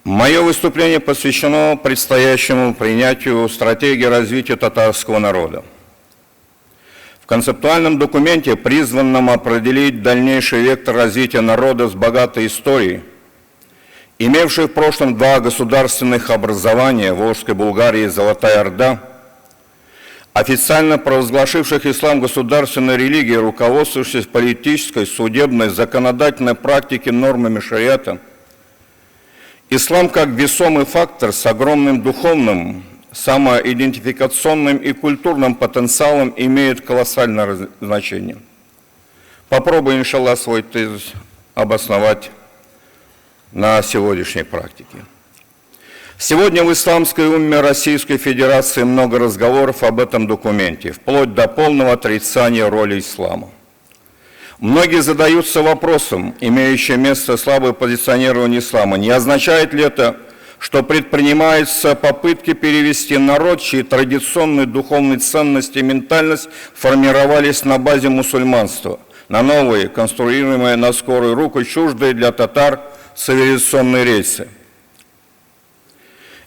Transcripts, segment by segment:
Мое выступление посвящено предстоящему принятию стратегии развития татарского народа. В концептуальном документе, призванном определить дальнейший вектор развития народа с богатой историей, имевший в прошлом два государственных образования, Волжской Булгарии и Золотая Орда, официально провозглашивших ислам государственной религией, руководствующихся политической, судебной, законодательной практикой нормами шариата, ислам как весомый фактор с огромным духовным, самоидентификационным и культурным потенциалом имеет колоссальное значение. Попробую, иншаллах, свой тезис обосновать на сегодняшней практике. Сегодня в исламской умме Российской Федерации много разговоров об этом документе, вплоть до полного отрицания роли ислама. Многие задаются вопросом, имеющее место слабое позиционирование ислама. Не означает ли это, что предпринимаются попытки перевести народ, чьи традиционные духовные ценности и ментальность формировались на базе мусульманства, на новые, конструируемые на скорую руку, чуждые для татар цивилизационные рельсы?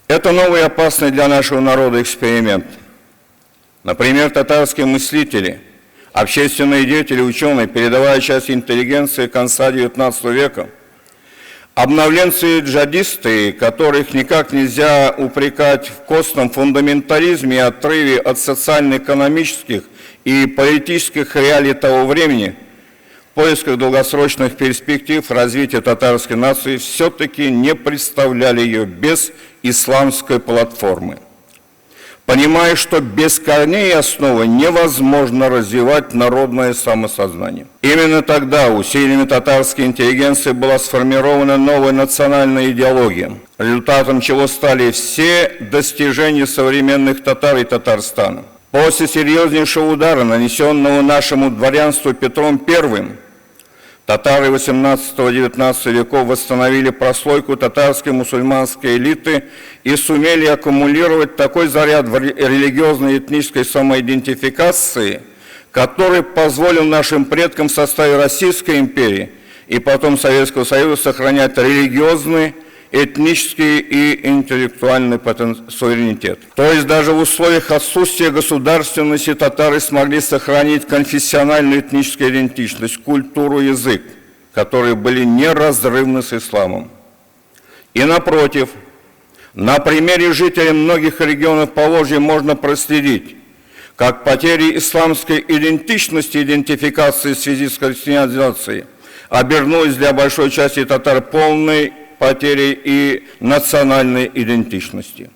Это новый и опасный для нашего народа эксперимент. Например, татарские мыслители, общественные деятели, ученые, передовая часть интеллигенции конца XIX века, обновленцы и джихадисты, которых никак нельзя упрекать в костном фундаментализме и отрыве от социально-экономических и политических реалий того времени, в поисках долгосрочных перспектив развития татарской нации все-таки не представляли ее без исламской платформы, понимая, что без корней и основы невозможно развивать народное самосознание. Именно тогда усилиями татарской интеллигенции была сформирована новая национальная идеология, результатом чего стали все достижения современных татар и Татарстана. После серьезнейшего удара, нанесенного нашему дворянству Петром I, татары XVIII-XIX веков восстановили прослойку татарской мусульманской элиты и сумели аккумулировать такой заряд религиозной и этнической самоидентификации, который позволил нашим предкам в составе Российской империи и потом Советского Союза сохранять религиозный, этнический и интеллектуальный суверенитет. То есть даже в условиях отсутствия государственности татары смогли сохранить конфессиональную этническую идентичность, культуру, язык, которые были неразрывны с исламом. И напротив, на примере жителей многих регионов Поволжья можно проследить, как потери исламской идентичности, идентификации в связи с христианизацией обернулись для большой части татар полной потери и национальной идентичности.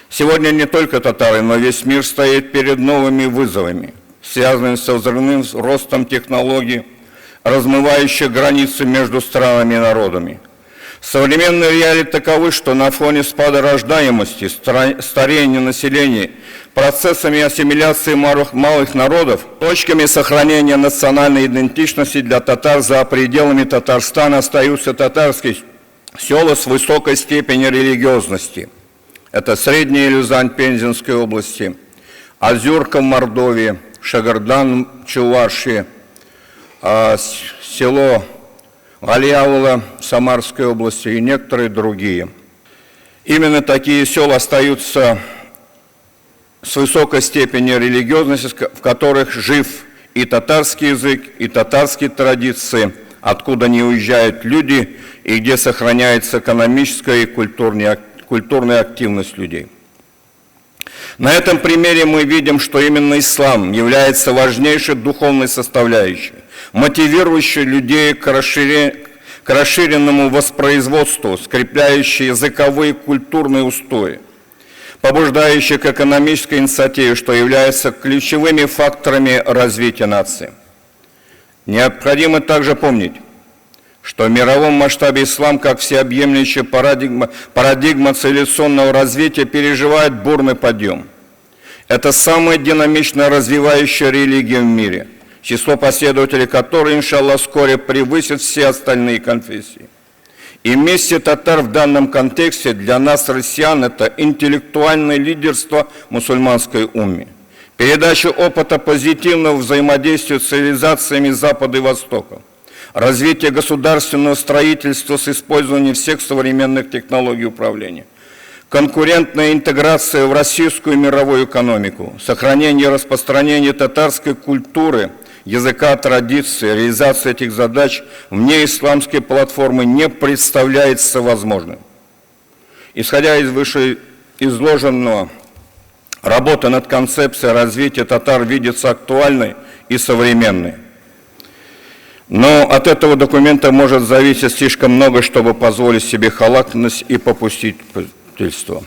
Сегодня не только татары, но весь мир стоит перед новыми вызовами, связанными со взрывным ростом технологий, размывающих границы между странами и народами. Современные реалии таковы, что на фоне спада рождаемости, старения населения, процессами ассимиляции малых народов, точками сохранения национальной идентичности для татар за пределами Татарстана остаются татарские села с высокой степенью религиозности. Это Средняя Рязань Пензенской области, Озерка в Мордовии, Шагардан в Чувашии, село Галиаула в Самарской области и некоторые другие. Именно такие села остаются с высокой степенью религиозности, в которых жив и татарский язык, и татарские традиции, откуда не уезжают люди, и где сохраняется экономическая и культурная активность людей. На этом примере мы видим, что именно ислам является важнейшей духовной составляющей, мотивирующей людей к расширенному воспроизводству, скрепляющей языковые и культурные устои, побуждающей к экономической инициативе, что является ключевыми факторами развития нации. Необходимо также помнить, что в мировом масштабе ислам, как всеобъемлющая парадигма цивилизационного развития, переживает бурный подъем. Это самая динамично развивающая религия в мире, число последователей которой, иншаллах, вскоре превысит все остальные конфессии. И место татар в данном контексте для нас, россиян, это интеллектуальное лидерство мусульманской умме, передача опыта позитивного взаимодействия с цивилизациями Запада и Востока, развитие государственного строительства с использованием всех современных технологий управления, конкурентная интеграция в российскую и мировую экономику, сохранение и распространение татарской культуры, языка, традиции, реализация этих задач вне исламской платформы не представляется возможным. Исходя из вышеизложенного, работа над концепцией развития татар видится актуальной и современной. Но от этого документа может зависеть слишком много, чтобы позволить себе халатность и попустительство.